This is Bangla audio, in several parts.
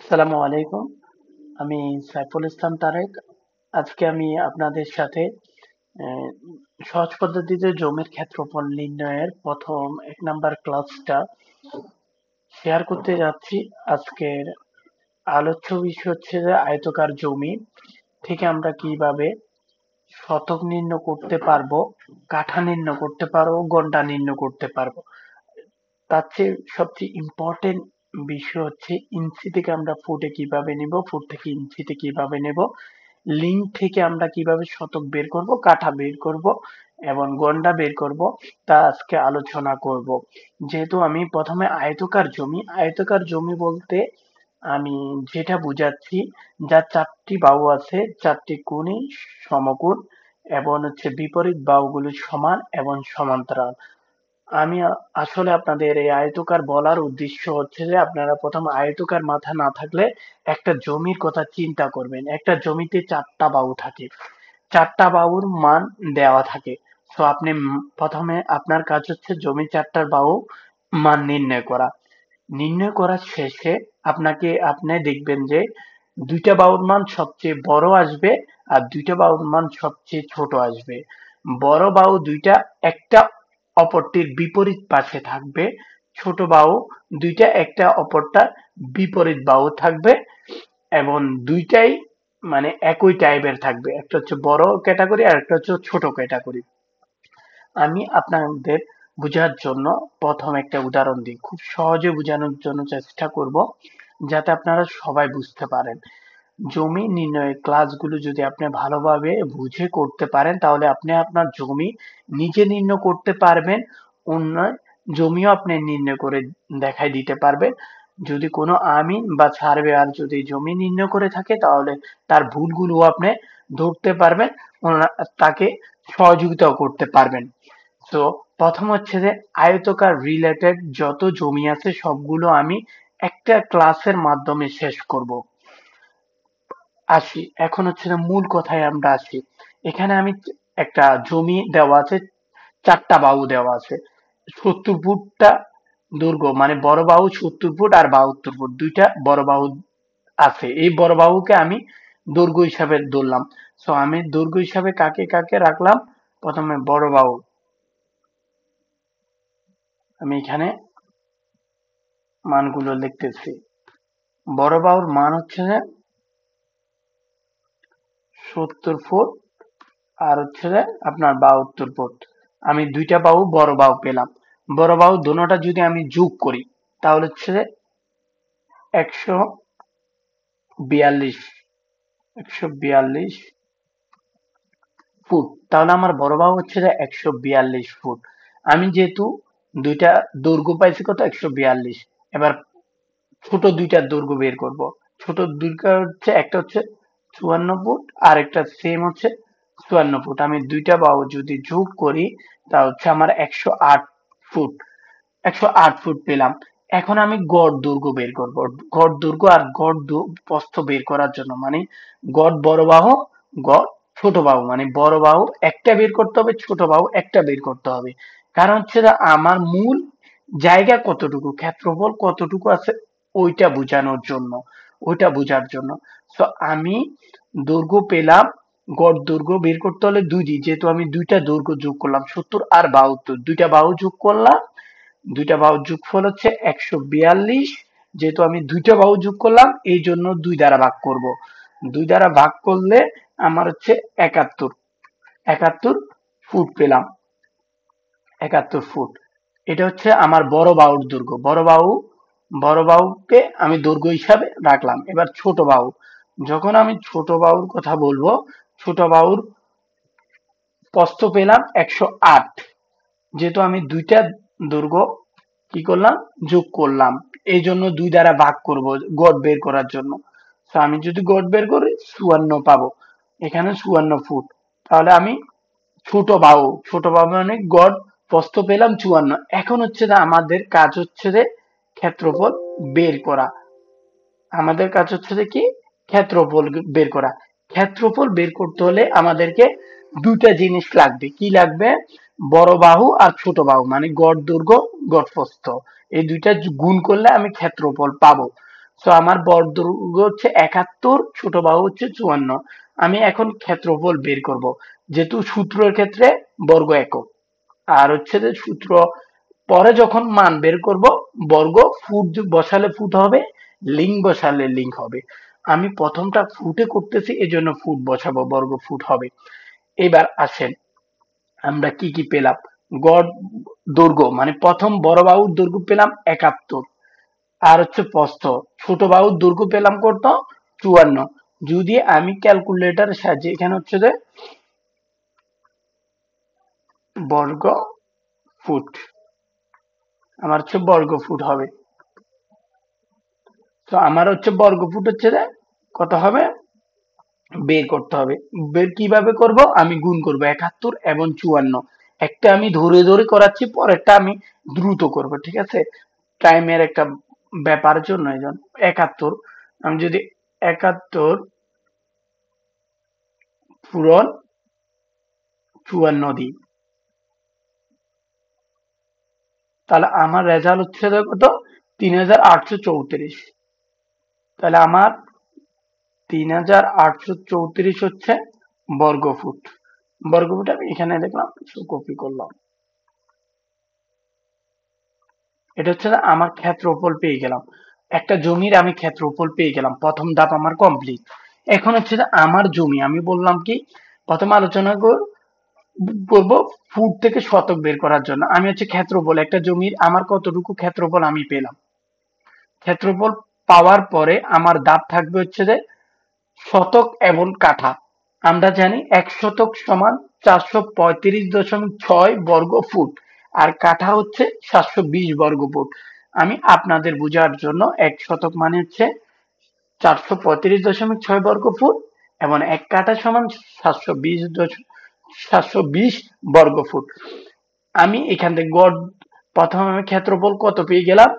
আসসালামু আলাইকুম। আমি সাইফুল ইসলাম তারেক। আজকে আমি আপনাদের সাথে আহ, সহজ পদ্ধতিতে জমির ক্ষেত্রফল নির্ণয়ের প্রথম 1 নাম্বার ক্লাসটা শেয়ার করতে যাচ্ছি। আজকের আলোচ্য বিষয় হচ্ছে যে আয়তকার জমি থেকে আমরা কিভাবে শতক নির্ণয় করতে পারবো, কাঠা নির্ণয় করতে পারবো, গন্ডা নির্ণয় করতে পারবো। তার চেয়ে সবচেয়ে ইম্পর্টেন্ট বিষয় হচ্ছে ইঞ্চি থেকে আমরা ফুটে কিভাবে নিব, ফুট থেকে ইঞ্চিতে কিভাবে নেব, লিঙ্ক থেকে আমরা কিভাবে শতক বের করব, কাঠা বের করব এবং গন্ডা বের করব, তা আজকে আলোচনা করব। যেহেতু আমি প্রথমে আয়তকার জমি বলতে আমি যেটা বুঝাচ্ছি, যার 4টি বাহু আছে, 4টি কোণই সমকোণ এবং বিপরীত বাহুগুলো সমান এবং সমান্তরাল। আমি আসলে আপনাদের এই আয়তকার বলার উদ্দেশ্য হচ্ছে যে আপনারা প্রথম আয়তকার মাথা না থাকলে একটা জমির কথা চিন্তা করবেন। একটা জমিতে 4টা বাহু থাকে, 4টা বাহুর মান দেওয়া থাকে। তো আপনি প্রথমে আপনার কাজ হচ্ছে জমি 4টার বাহু মান নির্ণয় করা। নির্ণয় করার শেষে আপনি দেখবেন যে 2টা বাহুর মান সবচেয়ে বড় আসবে আর 2টা বাহুর মান সবচেয়ে ছোট আসবে। বড় বাহু দুইটা একটা অপরটির বিপরীত পাশে থাকবে, ছোট বাহু দুইটা একটা অপরটার বিপরীত বাহু থাকবে এবং দুইটাই মানে একই টাইপের থাকবে। একটা হচ্ছে বড় ক্যাটাগরি আর একটা হচ্ছে ছোট ক্যাটাগরি। আমি আপনাদের বোঝার জন্য প্রথম একটা উদাহরণ দিই, খুব সহজে বোঝানোর জন্য চেষ্টা করব যাতে আপনারা সবাই বুঝতে পারেন। জমি নির্ণয়ের ক্লাসগুলো যদি আপনি ভালোভাবে বুঝে করতে পারেন তাহলে আপনি আপনার জমি নিজে নির্ণয় করতে পারবেন, অন্য জমিও আপনি নির্ণয় করে দেখাই দিতে পারবেন। যদি কোনো আমিন বা সার্ভেয়ার যদি জমি নির্ণয় করে থাকে তাহলে তার ভুলগুলো আপনি ধরতে পারবেন, তাকে সহযোগিতাও করতে পারবেন। তো প্রথম হচ্ছে যে আয়তকার রিলেটেড যত জমি আছে সবগুলো আমি একটা ক্লাসের মাধ্যমে শেষ করব। আসি এখন হচ্ছে যে মূল কথায় আমরা আসি। এখানে আমি একটা জমি দেওয়া আছে, 4টা বাহু দেওয়া আছে, 70 ফুটটা দৈর্ঘ্য, মানে বড় বাহু 70 ফুট আর 72 ফুট, দুইটা বড় বাহু আছে। এই বড় বাহুকে আমি দৈর্ঘ্য হিসাবে ধরলাম। সো আমি দৈর্ঘ্য হিসাবে কাকে কাকে রাখলাম, প্রথমে বড় বাহু, আমি এখানে মানগুলো লিখতেছি। বড় বাহুর মান হচ্ছে যে 70 ফুট আর হচ্ছে যে আপনার 72 ফুট। আমি দুইটা বাহু বড় বাহু পেলাম। বড় বাহু দোনোটা যদি আমি যোগ করি তাহলে হচ্ছে যে 142 142 ফুট। তাহলে আমার বড় বাহু হচ্ছে যে 142 ফুট। আমি যেহেতু দুইটা দৈর্ঘ্য পাইছি কত, 142। এবার ছোট দুইটার দৈর্ঘ্য বের করব। ছোট দুইটা হচ্ছে, একটা হচ্ছে 54 ফুট আর একটা সেম হচ্ছে 54 ফুট। আমি দুইটা বাহু যদি যোগ করি তা হচ্ছে আমার 108 ফুট। 108 ফুট পেলাম। এখন আমি গড় দৈর্ঘ্য বের করব। গড় দৈর্ঘ্য আর প্রস্থ বের করার জন্য, মানে গড় বড় বাহু, গড় ছোট বাহু, মানে বড় বাহু একটা বের করতে হবে, ছোট বাহু একটা বের করতে হবে। কারণ হচ্ছে যে আমার মূল জায়গা কতটুকু, ক্ষেত্রফল কতটুকু আছে ওইটা বোঝানোর জন্য, ওইটা বোঝার জন্য। তো আমি দৈর্ঘ্য পেলাম, গড় দৈর্ঘ্য বের করতে হলে যেহেতু আমি দুইটা দৈর্ঘ্য যোগ করলাম, 70 আর 72, দুইটা বাহু যোগ করলাম, দুইটা বাহুর যোগফল হচ্ছে 142। যেহেতু আমি দুইটা বাহু যোগ করলাম এই জন্য 2 দ্বারা ভাগ করব। 2 দ্বারা ভাগ করলে আমার হচ্ছে 71, 71 ফুট পেলাম। 71 ফুট, এটা হচ্ছে আমার বড় বাহুর দৈর্ঘ্য। বড় বাহুকে আমি দৈর্ঘ্য হিসাবে রাখলাম। এবার ছোট বাহু, যখন আমি ছোট বাহুর কথা বলবো, ছোট বাহুর প্রস্থ পেলাম 108। যেহেতু আমি দুইটা দৈর্ঘ্য কি করলাম, যোগ করলাম, এই জন্য 2 দ্বারা ভাগ করব গড় বের করার জন্য। তো আমি যদি গড় বের করি 54 পাবো। এখানে 54 ফুট। তাহলে আমি ছোট বাহু মানে গড় প্রস্থ পেলাম 54। এখন হচ্ছে যে আমাদের কাজ হচ্ছে যে ক্ষেত্রফল বের করা। আমাদের কাজ হচ্ছে যে কি, ক্ষেত্রফল বের করা। ক্ষেত্রফল বের করতে হলে আমাদেরকে দুইটা জিনিস লাগবে। কি লাগবে, বড় বাহু আর ছোট বাহু, মানে গড় দৈর্ঘ্য, গড় প্রস্থ, এই দুইটা গুণ করলে আমি ক্ষেত্রফল পাবো। তো আমার বড় দৈর্ঘ্য হচ্ছে 71, ছোট বাহু হচ্ছে 54। আমি এখন ক্ষেত্রফল বের করব, যেহেতু সূত্রের ক্ষেত্রে বর্গ একক, আর হচ্ছে যে সূত্র পরে যখন মান বের করব বর্গ, ফুট বসালে ফুট হবে, লিঙ্ক বসালে লিঙ্ক হবে। আমি প্রথমটা ফুটে করতেছি, এজন্য ফুট বসাবো, বর্গ ফুট হবে। এবার আসেন আমরা কি কি পেলাম। গড় দৈর্ঘ্য মানে প্রথম বড় বাহুর দৈর্ঘ্য পেলাম 71, আর হচ্ছে প্রস্থ ছোট বাহুর দৈর্ঘ্য পেলাম কত, 54। যদি আমি ক্যালকুলেটরের সাহায্যে এখানে হচ্ছে যে বর্গ ফুট, আমার হচ্ছে বর্গ ফুট হবে। তো আমার হচ্ছে বর্গ ফুট হচ্ছে যে কত হবে বের করতে হবে। বের কিভাবে করব, আমি গুণ করব 71 এবং 54। একটা আমি ধরে ধরে করাচ্ছি, পরেরটা আমি দ্রুত করব, ঠিক আছে, টাইমের একটা ব্যাপারের জন্য। এই জন্য 71 আমি যদি 71 পূরণ 54 দিই, তাহলে আমার রেজাল্ট হচ্ছে কত, 3834। তাহলে আমার 3834 হচ্ছে বর্গ ফুট। বর্গ ফুট আমি এখানে দেখলাম, কপি করলাম। এটা হচ্ছে আমার ক্ষেত্রফল পেয়ে গেলাম, একটা জমির আমি ক্ষেত্রফল পেয়ে গেলাম, প্রথম ধাপ আমার কমপ্লিট। এখন হচ্ছে আমার জমি, আমি বললাম কি প্রথম আলোচনা করব ফুট থেকে শতক বের করার জন্য। আমি হচ্ছে ক্ষেত্রফল, একটা জমির আমার কতটুকু ক্ষেত্রফল আমি পেলাম। ক্ষেত্রফল পাওয়ার পরে আমার ধাপ থাকবে হচ্ছে যে শতক এবং কাঠা। আমরা জানি 1 শতক সমান 435.6 বর্গ ফুট, আর কাঠা হচ্ছে 720 বর্গ ফুট। আমি আপনাদের বোঝার জন্য 1 শতক মানে হচ্ছে 435.6 বর্গ ফুট, এবং 1 কাঠা সমান 720 বর্গ ফুট। আমি এখান থেকে গড়, প্রথমে আমি ক্ষেত্রফল কত পেয়ে গেলাম,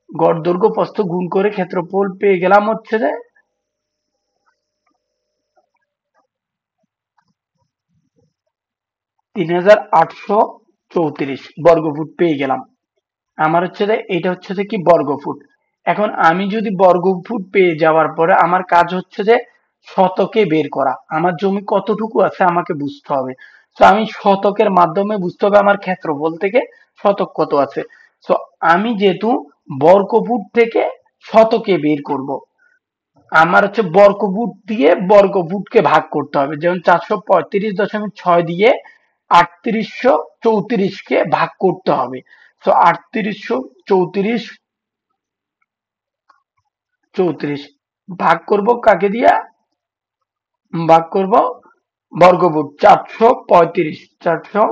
গড় দৈর্ঘ্য প্রস্থ গুণ করে ক্ষেত্রফল পেয়ে গেলাম হচ্ছে যে 3834 বর্গ ফুট পেয়ে গেলাম। আমার হচ্ছে যে এটা হচ্ছে যে কি বর্গ ফুট। এখন আমি যদি বর্গ ফুট পেয়ে যাওয়ার পরে আমার কাজ হচ্ছে যে শতকে বের করা, আমার জমি কতটুকু আছে আমাকে বুঝতে হবে। তো আমি শতকের মাধ্যমে বুঝতে হবে আমার ক্ষেত্রফল থেকে শতক কত আছে। তো আমি যেহেতু বর্গ ফুট থেকে শতকে বের করব, আমার হচ্ছে বর্গ ফুট দিয়ে বর্গ ফুটকে ভাগ করতে হবে। যেমন 435.6 দিয়ে 3834 কে ভাগ করতে হবে। তো 3834 34 ভাগ করব কাকে দিয়া, ভাগ করব বর্গফুট 435.6,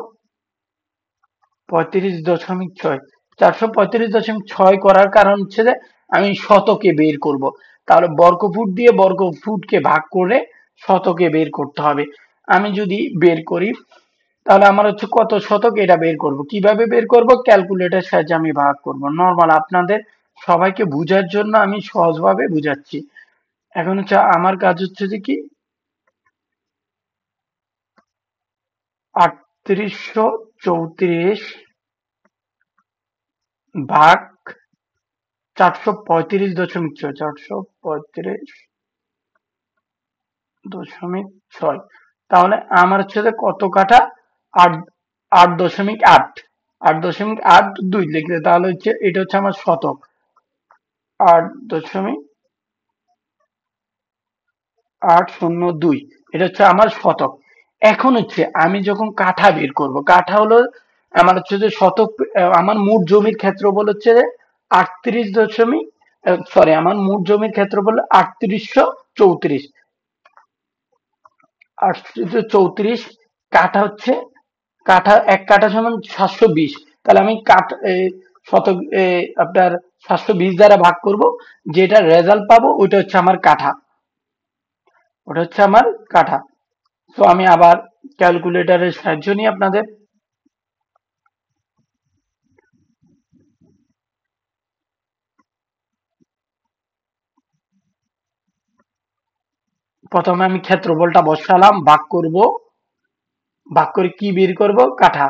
435.6 করার কারণ হচ্ছে যে আমি শতকে বের করব। তাহলে বর্গফুট দিয়ে বর্গফুটকে ভাগ করে শতকে বের করতে হবে। আমি যদি বের করি তাহলে আমার হচ্ছে কত শতক এটা বের করব। কিভাবে বের করব, ক্যালকুলেটর সাহায্যে আমি ভাগ করব। নরমাল আপনাদের সবাইকে বুঝার জন্য আমি সহজভাবে বুঝাচ্ছি। এখন হচ্ছে আমার কাজ হচ্ছে যে কি 3834 ভাগ 435.6, 435.6, তাহলে আমার হচ্ছে যে কত কাঠা, আট, 8.8, 8.82 লিখলে তাহলে হচ্ছে এটা হচ্ছে আমার শতক, 8.802, এটা হচ্ছে আমার শতক। এখন হচ্ছে আমি যখন কাঠা বের করব, কাঠা হলো আমার হচ্ছে যে শতক, আমার মোট জমির ক্ষেত্রফল হচ্ছে যে 38 দশমিক, সরি, আমার মোট জমির ক্ষেত্রফল 3834, 3834 কাঠা হচ্ছে, কাঠা 1 কাঠা সমান 720। তাহলে আমি শতক আপনার 720 দ্বারা ভাগ করব, যেটা রেজাল্ট পাবো ওইটা হচ্ছে আমার কাঠা, ওটা হচ্ছে আমার কাঠা। তো আমি আবার ক্যালকুলেটরের সাহায্য নিই আপনাদের। প্রথমে আমি ক্ষেত্রফলটা বসালাম, ভাগ করব, ভাগ করে কি বের করব, কাঠা।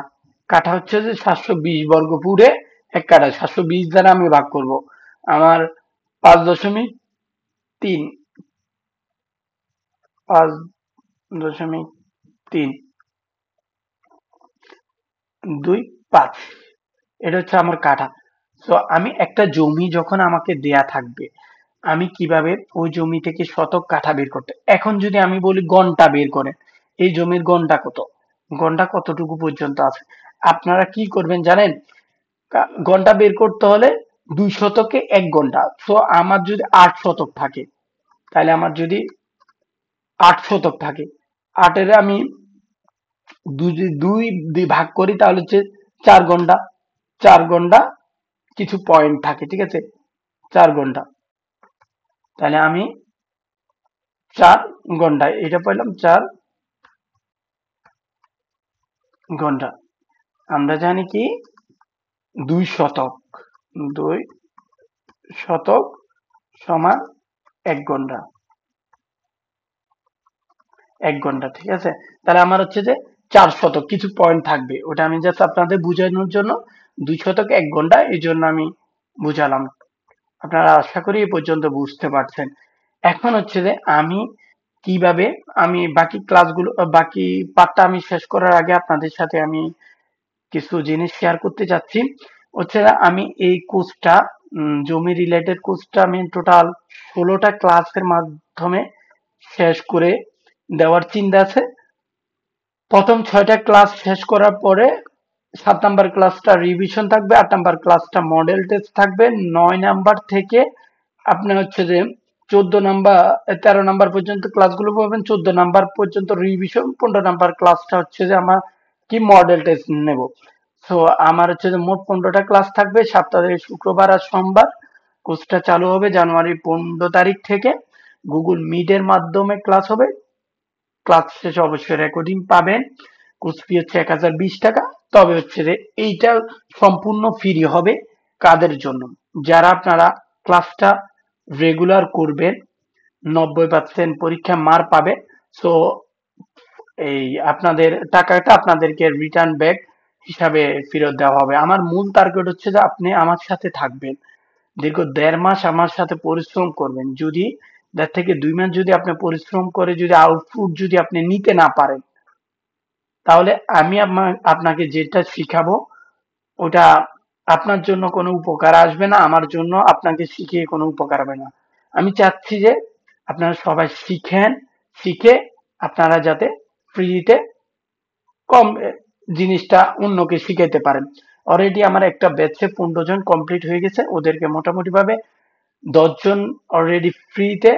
কাঠা হচ্ছে যে 720 বর্গ ফুটে 1 কাঠা, 720 দ্বারা আমি ভাগ করব। আমার 5.3, 5.3, 2, 5, এটা হচ্ছে আমার কাঠা। তো আমি একটা জমি যখন আমাকে দেয়া থাকবে, আমি কিভাবে ওই জমি থেকে শতক কাঠা বের করতে, এখন যদি আমি বলি ঘন্টা বের করেন, এই জমির ঘন্টা কত, ঘন্টা কতটুকু পর্যন্ত আছে, আপনারা কি করবেন জানেন? ঘন্টা বের করতে হলে 2 শতকে 1 ঘন্টা। তো আমার যদি 8 শতক থাকে, তাহলে আমার যদি 8 শতক থাকে, আটের আমি দুই দুই ভাগ করি, তাহলে হচ্ছে 4 ঘন্টা। 4 ঘন্টা কিছু পয়েন্ট থাকে, ঠিক আছে, 4 ঘন্টা। তাহলে আমি 4 ঘন্টায় এটা পেলাম, 4 ঘন্টা। আমরা জানি কি 2 শতক, 2 শতক সমান 1 ঘন্টা, 1 ঘন্টা, ঠিক আছে। তাহলে আমার হচ্ছে যে 4 শতক কিছু পয়েন্ট থাকবে, ওটা আমি জাস্ট আপনাদের বুঝানোর জন্য 2 শতক 1 ঘন্টা এই জন্য আমি বুঝালাম। আপনারা আশা করি এই পর্যন্ত বুঝতে পারছেন। এখন হচ্ছে যে আমি কিভাবে, আমি বাকি ক্লাসগুলো বাকি পার্টটা আমি শেষ করার আগে আপনাদের সাথে আমি কিছু জিনিস শেয়ার করতে চাচ্ছি। হচ্ছে যে আমি এই কোর্সটা, জমি রিলেটেড কোর্সটা আমি টোটাল 16টা ক্লাসের মাধ্যমে শেষ করে দেওয়ার চিন্তা আছে। প্রথম 6টা ক্লাস শেষ করার পরে 7 নাম্বার ক্লাসটা রিভিশন থাকবে, 8 নাম্বার ক্লাসটা মডেল টেস্ট থাকবে, 9 নাম্বার থেকে আপনার হচ্ছে যে 14 নাম্বার 13 নাম্বার পর্যন্ত ক্লাসগুলো পাবেন, 14 নাম্বার পর্যন্ত রিভিশন, 15 নাম্বার ক্লাসটা হচ্ছে যে আমার কি মডেল টেস্ট নেব। তো আমার হচ্ছে যে মোট 15টা ক্লাস থাকবে, সপ্তাহে শুক্রবার আর সোমবার। কোর্সটা চালু হবে জানুয়ারি 15 তারিখ থেকে। গুগল মিটের মাধ্যমে ক্লাস হবে। ক্লাস শেষে অবশ্যই রেকর্ডিং পাবেন। কোর্স ফি হচ্ছে 1020 টাকা। তবে হচ্ছে যে এইটা সম্পূর্ণ ফ্রি হবে কাদের জন্য, যারা আপনারা ক্লাসটা রেগুলার করবেন, 90% পরীক্ষা মার পাবে। সো এই আপনাদের টাকাটা আপনাদেরকে রিটার্ন ব্যাক হিসাবে ফেরত দেওয়া হবে। আমার মূল টার্গেট হচ্ছে যে আপনি আমার সাথে থাকবেন, দীর্ঘ 1.5 মাস আমার সাথে পরিশ্রম করবেন। যদি 1.5 থেকে 2 মাস যদি আপনি পরিশ্রম করে যদি আউটপুট যদি আপনি নিতে না পারেন, তাহলে আমি আপনাকে যেটা শিখাবো ওটা আপনার জন্য কোনো উপকার আসবে না, আমার জন্য আপনাকে শিখিয়ে কোনো উপকার হবে না। আমি চাচ্ছি যে আপনারা সবাই শিখেন, শিখে আপনারা যাতে ফ্রিতে কম জিনিসটা অন্যকে শিখাইতে পারেন। অলরেডি আমার একটা ব্যাচে 15 জন কমপ্লিট হয়ে গেছে, ওদেরকে মোটামুটি ভাবে 10 জন অলরেডি ফ্রিতে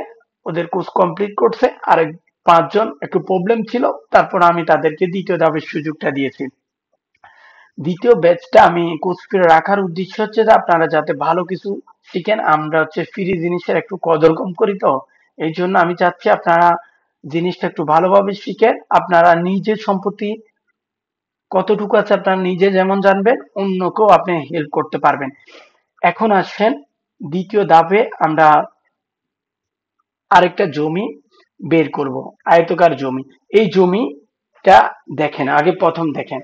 ওদের কোর্স কমপ্লিট করছে, আর 5 জন একটু প্রবলেম ছিল, তারপর আমি তাদেরকে দ্বিতীয় ধাপের সুযোগটা দিয়েছি। দ্বিতীয় ব্যাচটা আমি কোর্স ফি রাখার উদ্দেশ্য হচ্ছে যে আপনারা যাতে ভালো কিছু শিখেন। আমরা হচ্ছে ফ্রি জিনিসের একটু কদর কম করি, তো এই জন্য আমি চাচ্ছি আপনারা জিনিসটা একটু ভালোভাবে শিখেন। আপনারা নিজের সম্পত্তি কতটুকু আছে আপনারা নিজে যেমন জানবেন, অন্যকেও আপনি হেল্প করতে পারবেন। এখন আসেন দ্বিতীয় ধাপে, আমরা আরেকটা জমি বের করব, আয়তকার জমি। এই জমিটা দেখেন, আগে প্রথম দেখেন,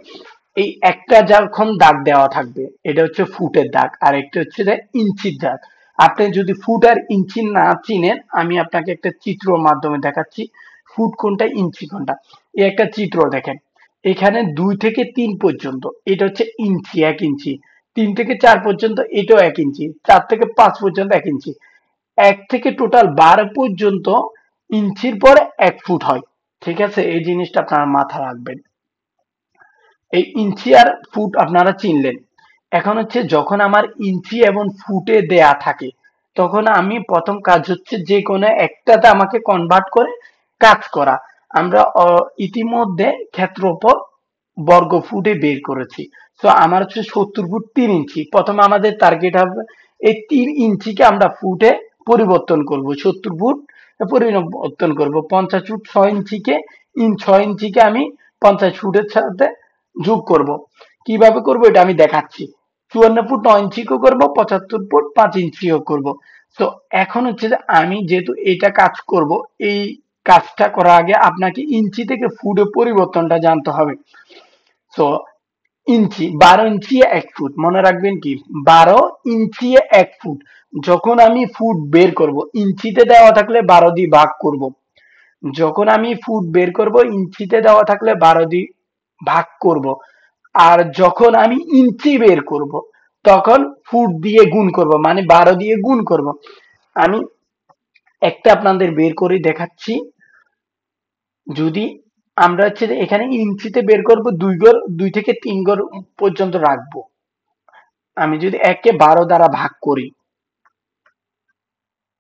এই একটা যখন দাগ দেওয়া থাকবে এটা হচ্ছে ফুটের দাগ, আর একটা হচ্ছে যে ইঞ্চির দাগ। আপনি যদি ফুট আর ইঞ্চি না চিনেন, আমি আপনাকে একটা চিত্রর মাধ্যমে দেখাচ্ছি ফুট কোনটা ইঞ্চি কোনটা। এই একটা চিত্র দেখেন, এখানে 2 থেকে 3 পর্যন্ত এটা হচ্ছে ইঞ্চি, 1 ইঞ্চি। 3 থেকে 4 পর্যন্ত এটাও 1 ইঞ্চি। 4 থেকে 5 পর্যন্ত 1 ইঞ্চি। 1 থেকে টোটাল 12 পর্যন্ত ইঞ্চির পরে 1 ফুট হয়। ঠিক আছে, এই জিনিসটা আপনারা মাথা রাখবেন। এই ইঞ্চি আর ফুট আপনারা চিনলেন। এখন হচ্ছে যখন আমার ইঞ্চি এবং ফুটে দেয়া থাকে, তখন আমি প্রথম কাজ হচ্ছে যে কোনো একটাতে আমাকে কনভার্ট করে কাজ করা। আমরা ইতিমধ্যে ক্ষেত্রফল বর্গ ফুটে বের করেছি। তো আমার হচ্ছে 70 ফুট 3 ইঞ্চি। প্রথমে আমাদের টার্গেট হবে এই 3 ইঞ্চিকে আমরা ফুটে পরিবর্তন করব, 70 ফুট পরিবর্তন করব, 50 ফুট 6 ইঞ্চিকে 6 ইঞ্চিকে আমি 50 ফুটের সাথে যোগ করব। কিভাবে করব এটা আমি দেখাচ্ছি। 54 ফুট 9 ইঞ্চিও করব, 75 ফুট 5 ইঞ্চিও করব। তো এখন হচ্ছে যে আমি যেহেতু এটা কাজ করব, এই কাজটা করার আগে আপনাকে ইঞ্চি থেকে ফুটে পরিবর্তনটা জানতে হবে। তো ইঞ্চি, 12 ইঞ্চি 1 ফুট, মনে রাখবেন কি 12 ইঞ্চি 1 ফুট। যখন আমি ফুট বের করব, ইঞ্চিতে দেওয়া থাকলে 12 দিয়ে ভাগ করব। যখন আমি ফুট বের করব, ইঞ্চিতে দেওয়া থাকলে 12 দিয়ে ভাগ করব। আর যখন আমি ইঞ্চি বের করব, তখন ফুট দিয়ে গুণ করব, মানে 12 দিয়ে গুণ করব। আমি একটা আপনাদের বের করে দেখাচ্ছি। যদি আমরা হচ্ছে যে এখানে ইঞ্চিতে বের করব, 2 ঘর, 2 থেকে 3 ঘর পর্যন্ত রাখবো। আমি যদি একে 12 দ্বারা ভাগ করি,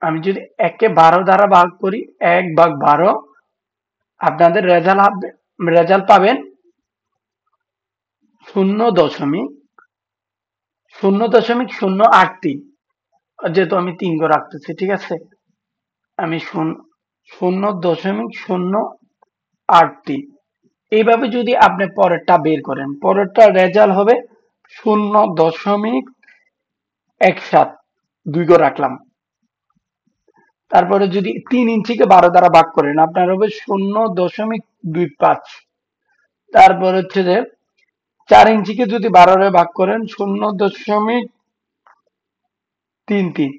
আমি যদি একে 12 দ্বারা ভাগ করি, 1/12, আপনাদের রেজাল্ট পাবেন 0.0.083। যেহেতু আমি 3 ঘর রাখতেছি, ঠিক আছে, আমি 0.083। এইভাবে যদি আপনি পরেরটা বের করেন, পরেরটা রেজাল্ট হবে 0.17। 2 ঘর রাখলাম। তারপরে যদি 3 ইঞ্চিকে 12 দ্বারা ভাগ করেন, আপনার হবে 0.25। তারপর হচ্ছে যে 4 ইঞ্চিকে যদি 12 ভাগ করেন, 0.33।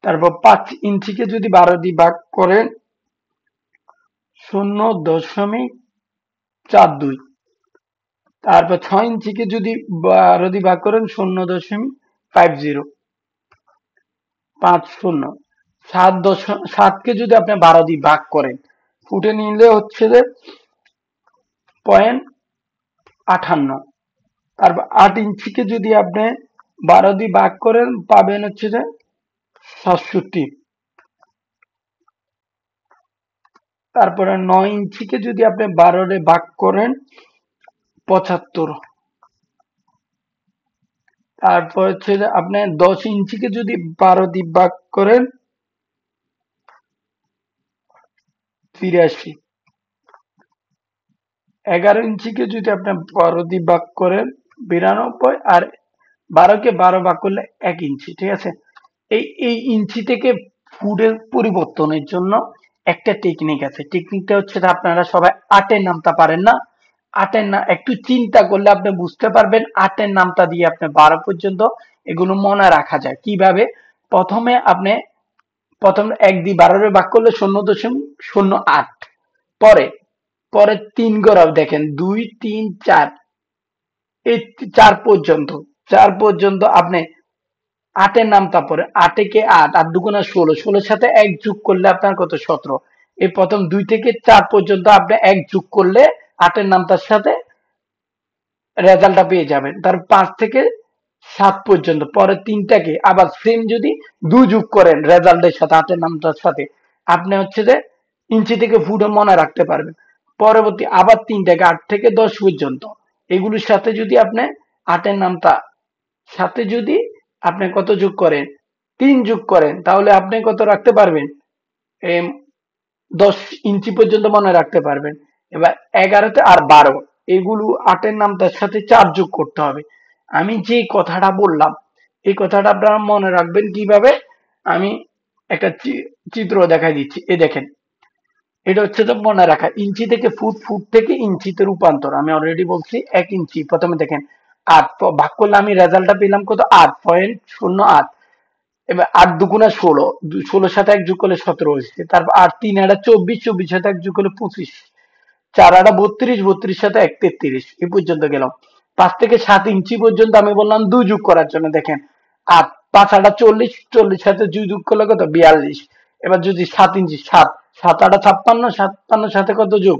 তারপর 5 ইঞ্চিকে যদি 12 দিয়ে ভাগ করেন, 0.42। তারপর 6 ইঞ্চিকে যদি 12 দিয়ে ভাগ করেন, 0.50। 50। 7কে যদি আপনি 12 দিয়ে ভাগ করেন, ফুটে নিলে হচ্ছে যে 0.58। তারপর 8 ইঞ্চিকে যদি আপনি 12 দিয়ে ভাগ করেন, পাবেন হচ্ছে যে 67। তারপরে 9 ইঞ্চিকে যদি আপনি 12 দিয়ে ভাগ করেন, 75। তারপর হচ্ছে যে আপনি 10 ইঞ্চিকে যদি 12 দিয়ে ভাগ করেন, 83। 11 ইঞ্চিকে যদি আপনি 12 দিয়ে ভাগ করেন, 92। আর 12কে 12 ভাগ করলে 1 ইঞ্চি, ঠিক আছে। এই ইঞ্চি থেকে ফুটের পরিবর্তনের জন্য একটা টেকনিক আছে। টেকনিকটা হচ্ছে যে আপনারা সবাই আটের নামতা পারেন না। আটের না একটু চিন্তা করলে আপনি বুঝতে পারবেন, আটের নামতা দিয়ে আপনি 12 পর্যন্ত এগুলো মনে রাখা যায় কিভাবে। প্রথমে আপনি প্রথম 1 দিয়ে 12 ভাগ করলে 0.08। পরে পরে 3 ঘর দেখেন, 2, 3, 4, এই 4 পর্যন্ত আপনি আটের নামতা পড়ে। 8 কে 8, 8 দুগুণা 16, 16-এর সাথে 1 যোগ করলে আপনার কত? 17। এই প্রথম 2 থেকে 4 পর্যন্ত আপনি 1 যোগ করলে আটের নামতার সাথে রেজাল্টটা পেয়ে যাবেন। তার 5 থেকে 7 পর্যন্ত পরের 3টাকে আবার সেম যদি 2 যোগ করেন রেজাল্টের সাথে, আটের নামতার সাথে, আপনি হচ্ছে যে ইঞ্চি থেকে ফুটে মনে রাখতে পারবেন। পরবর্তী আবার 3টাকে 8 থেকে 10 পর্যন্ত, এগুলোর সাথে যদি আপনি আটের নামতা সাথে যদি আপনি কত যোগ করেন? 3 যোগ করেন, তাহলে আপনি কত রাখতে পারবেন? এম 10 ইঞ্চি পর্যন্ত মনে রাখতে পারবেন। এবার 11তে আর 12, এগুলো আটের নামতার সাথে 4 যোগ করতে হবে। আমি যে কথাটা বললাম, এই কথাটা আপনারা মনে রাখবেন কিভাবে? আমি একটা চিত্র দেখাই দিচ্ছি। এই দেখেন, এটা হচ্ছে তো মনে রাখা, ইঞ্চি থেকে ফুট, ফুট থেকে ইঞ্চিতে রূপান্তর। আমি অলরেডি বলছি 1 ইঞ্চি। প্রথমে দেখেন 8 ভাগ করলে আমি রেজাল্টটা পেলাম কত? 8.08। এবার 8 দুগুণা 16, 16-এর সাথে 1 যোগ করলে 17 হয়েছে। তারপর 8 3 24, 24-এর সাথে 1 যোগ করলে 25, 4 32, 32-এর সাথে 1 33। এই পর্যন্ত গেলাম। 5 থেকে 7 ইঞ্চি পর্যন্ত আমি বললাম 2 যোগ করার জন্য। দেখেন 8, 5 8 40, 40-এর সাথে 2 যোগ করলে কত? 42। এবার যদি 7 ইঞ্চি, 7, 7 8 56, 56-এর সাথে কত যোগ?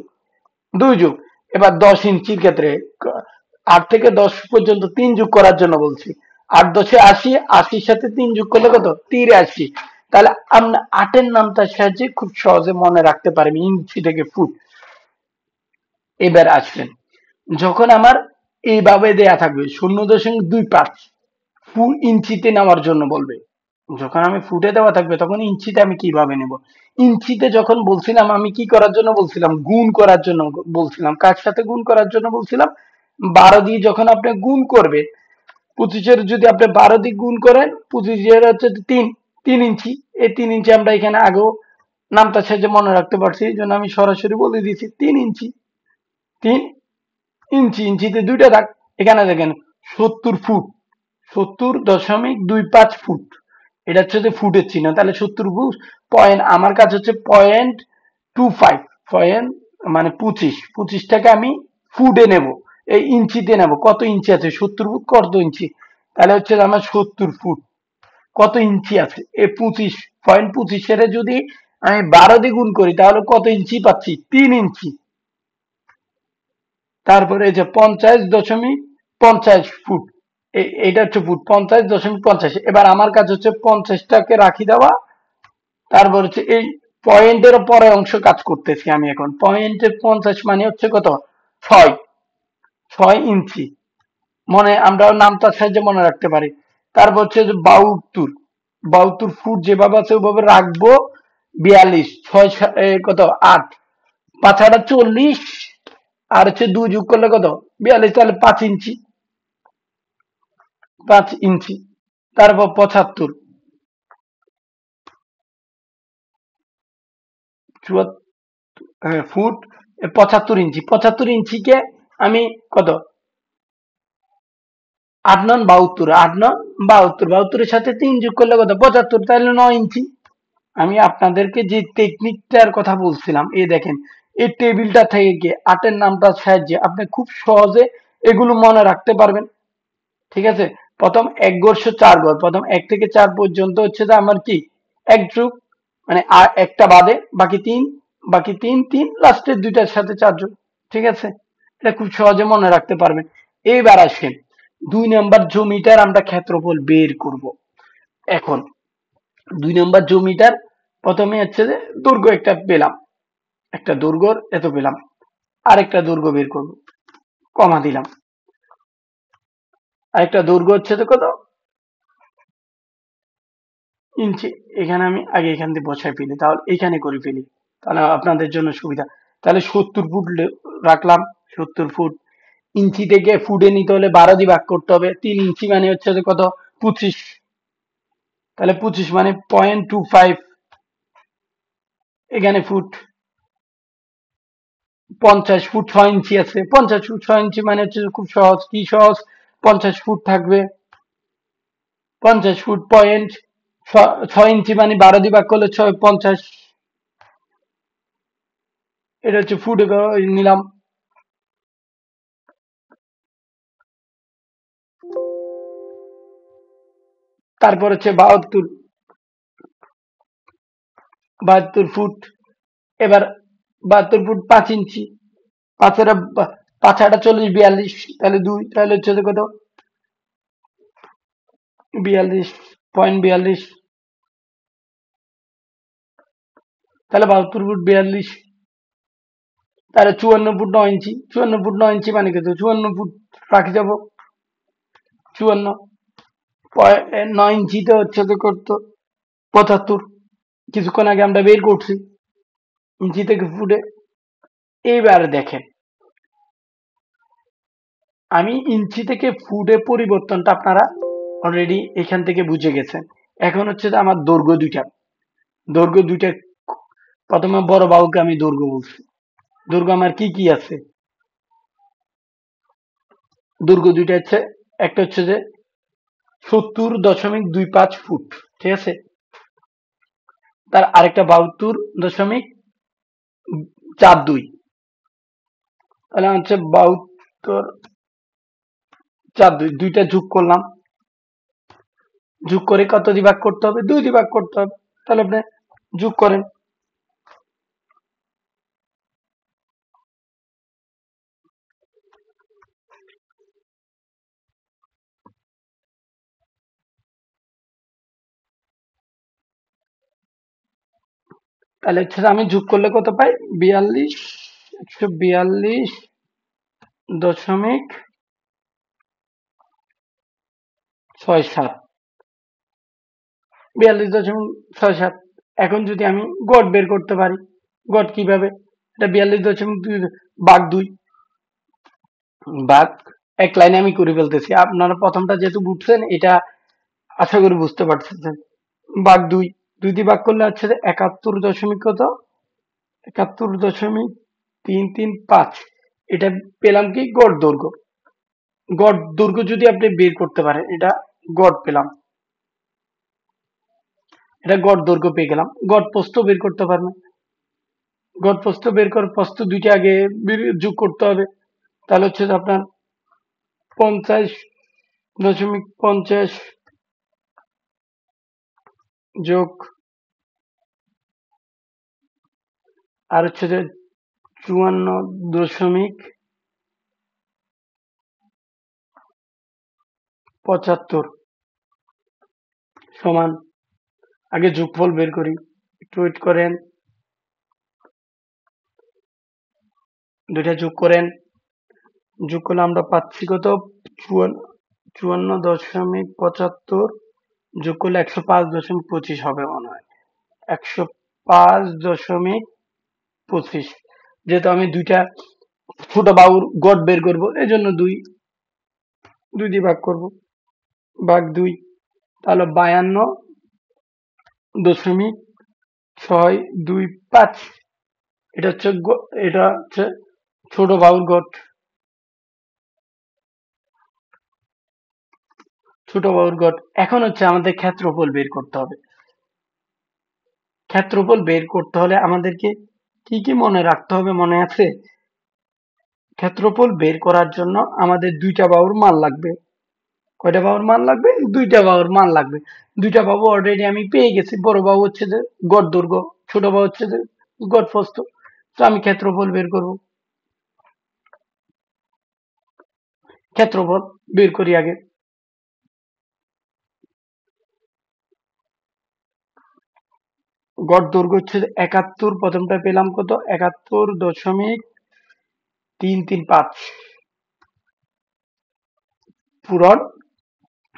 2 যোগ। এবার 10 ইঞ্চির ক্ষেত্রে 8 থেকে 10 পর্যন্ত 3 যোগ করার জন্য বলছি। 8 10 80, 80-র সাথে 3 যোগ করলে কত? 83। তাহলে আমরা আটের নামতার সাহায্যে খুব সহজে মনে রাখতে পারবেন ইঞ্চি থেকে ফুট। এবার আসবেন, যখন আমার এইভাবে দেয়া থাকবে 0.25 ফুল ইঞ্চিতে নেওয়ার জন্য বলবে। যখন আমি ফুটে দেওয়া থাকবে তখন ইঞ্চিতে আমি কিভাবে নেব? ইঞ্চিতে যখন বলছিলাম, আমি কি করার জন্য বলছিলাম? গুণ করার জন্য বলছিলাম। কার সাথে গুণ করার জন্য বলছিলাম? 12 দিয়ে যখন আপনি গুণ করবেন, 25-এর যদি আপনি 12 দিয়ে গুণ করেন, 25-এর হচ্ছে 3 ইঞ্চি। এই 3 ইঞ্চি আমরা এখানে আগেও নামতার সাহায্যে মনে রাখতে পারছি, এই জন্য আমি সরাসরি বলে দিয়েছি 3 ইঞ্চি। 3 ইঞ্চি, ইঞ্চিতে 2টা দাগ। এখানে দেখেন 70 ফুট, 70.25 ফুট, এটা হচ্ছে যে ফুটের চিহ্ন, তাহলে 70 ফুট পয়েন্ট, আমার কাছে হচ্ছে 0.25, পয়েন্ট মানে 25টাকে আমি ফুটে নেব, এই ইঞ্চিতে নেব, কত ইঞ্চি আছে 70 ফুট কত ইঞ্চি, তাহলে হচ্ছে যে আমার 70 ফুট কত ইঞ্চি আছে, এই 25.25 যদি আমি 12 দিয়ে গুণ করি তাহলে কত ইঞ্চি পাচ্ছি, 3 ইঞ্চি। তারপরে এই যে 50.50 ফুট, এটা হচ্ছে ফুট, 50.50, এবার আমার কাজ হচ্ছে 50টাকে রাখি দেওয়া, তারপর হচ্ছে এই পয়েন্টের পরে অংশ কাজ করতেছি আমি এখন, পয়েন্টের 50 মানে হচ্ছে কত, 6 ইঞ্চি, মনে আমরা নামটার সাহায্যে মনে রাখতে পারি। তারপর হচ্ছে যে 72 ফুট যেভাবে আছে ওইভাবে রাখবো, 42, কত 8, 5 8 40, আর হচ্ছে 2 যোগ করলে কত 42, তাহলে 5 ইঞ্চি, 5 ইঞ্চি। তারপর 75, ফুট, 75 ইঞ্চি, 75 ইঞ্চিকে আমি কত 8 9 72, 8 9 72, 72-এর সাথে 3 যোগ করলে কত 75, তাহলে 9 ইঞ্চি। আমি আপনাদেরকে যে টেকনিকটার কথা বলছিলাম, এই দেখেন এই টেবিলটা থেকে আটের নামটার সাহায্যে আপনি খুব সহজে এগুলো মনে রাখতে পারবেন। ঠিক আছে, প্রথম 1 ঘর 4 ঘর, প্রথম 1 থেকে 4 পর্যন্ত হচ্ছে যে আমার কি এক যুগ, মানে আর একটা বাদে বাকি তিন তিন লাস্টের দুইটার সাথে 4 যুগ। ঠিক আছে, এটা খুব সহজে মনে রাখতে পারবেন। এইবার আসেন 2 নম্বর জমিটার আমরা ক্ষেত্রফল বের করব। এখন 2 নম্বর জমিটার প্রথমে হচ্ছে যে দৈর্ঘ্য একটা পেলাম, একটা দৈর্ঘ্য এত পেলাম, আরেকটা দৈর্ঘ্য বের করব, কমা দিলাম, আরেকটা দৈর্ঘ্য হচ্ছে যে কত ইঞ্চি, এখানে আমি আগে এখান দিয়ে বসাই ফেলি, তাহলে এখানে করে ফেলি, তাহলে আপনাদের জন্য সুবিধা। তাহলে 70 ফুট রাখলাম, 70 ফুট, ইঞ্চি থেকে ফুটে নিতে হলে 12 দিয়ে ভাগ করতে হবে, 3 ইঞ্চি মানে হচ্ছে যে কত 25, তাহলে 25 মানে 0.25, এখানে ফুট, 50 ফুট 6 ইঞ্চি আছে, 50 ফুট 6 ইঞ্চি মানে হচ্ছে খুব সহজ, কি সহজ, 50 ফুট থাকবে, 50 ফুট পয়েন্ট 6 ইঞ্চি মানে 12 দিয়ে ভাগ করলে 6 50, এটা হচ্ছে ফুটে নিলাম। তারপর হচ্ছে 72 ফুট, এবার 72 ফুট 5 ইঞ্চি, 5 8 40 42, তাহলে 2, তাহলে হচ্ছে যে কত 42.42, তাহলে 72 ফুট 42, তাহলে 54 ফুট 9 ইঞ্চি, 54 ফুট 9 ইঞ্চি মানে কত 54 ফুট রাখি যাব, 54.9 ইঞ্চিতে হচ্ছে যে কত 75, কিছুক্ষণ আগে আমরা বের করছি ইঞ্চি থেকে ফুটে। এইবার দেখেন আমি ইঞ্চি থেকে ফুটে পরিবর্তনটা আপনারা অলরেডি এখান থেকে বুঝে গেছেন। এখন হচ্ছে যে আমার দৈর্ঘ্য দুইটা, প্রথমে বড় বাহুকে আমি দৈর্ঘ্য বলছি, দৈর্ঘ্য আমার কি কি আছে, দৈর্ঘ্য দুইটা হচ্ছে, একটা হচ্ছে যে 70.25 ফুট, ঠিক আছে, তার আরেকটা 72.42, তাহলে হচ্ছে 72.42, দুইটা যোগ করলাম, যোগ করে কত দিয়ে ভাগ করতে হবে, 2 দিয়ে ভাগ করতে হবে, তাহলে আপনি যোগ করেন, তাহলে হচ্ছে যে আমি যোগ করলে কত পাই 42, 142.67, 42.67। এখন যদি আমি গড় বের করতে পারি, গড় কিভাবে, এটা 42.2 ভাগ 2 ভাগ, এক লাইনে আমি করে ফেলতেছি, আপনারা প্রথমটা যেহেতু বুঝছেন এটা আশা করি বুঝতে পারছেন, ভাগ 2, 2 দিয়ে ভাগ করলে হচ্ছে যে 71 দশমিক কত 71.335, এটা পেলাম কি গড় দৈর্ঘ্য, গড় দৈর্ঘ্য যদি আপনি বের করতে পারেন, এটা গড় পেলাম, এটা গড় দৈর্ঘ্য পেয়ে গেলাম। গড় প্রস্থ বের করতে পারবেন, গড় প্রস্থ বের করে প্রস্থ দুইটা আগে যোগ করতে হবে, তাহলে হচ্ছে যে আপনার 50.50 যোগ আর হচ্ছে যে 54.75 সমান, আগে যোগফল বের করি, একটু ওয়েট করেন, দুইটা যোগ করেন, যোগ করলে আমরা পাচ্ছি কত, 54.75 যোগ করলে 105.25 হবে মনে হয়, 105.25। যেহেতু আমি দুইটা ছোট বাহুর গড় বের করব, এই জন্য দুই দুই দিয়ে ভাগ করব, ভাগ দুই, তাহলে 52.625। এটা হচ্ছে এটা হচ্ছে ছোট বাহুর গড়, ছোট বাহুর গড়। এখন হচ্ছে আমাদের ক্ষেত্রফল বের করতে হবে। ক্ষেত্রফল বের করতে হলে আমাদেরকে কি কি মনে রাখতে হবে, মনে আছে? ক্ষেত্রফল বের করার জন্য আমাদের দুইটা বাহুর মান লাগবে। কয়টা বাহুর মান লাগবে? দুইটা বাহুর মান লাগবে। দুইটা বাহু অলরেডি আমি পেয়ে গেছি। বড় বাহু হচ্ছে যে গড় দৈর্ঘ্য, ছোট বাহু হচ্ছে যে গড় প্রস্থ। তো আমি ক্ষেত্রফল বের করব। ক্ষেত্রফল বের করি আগে। গড় দৈর্ঘ্য হচ্ছে 71, প্রথমটা পেলাম কত, 71.335 পূরণ,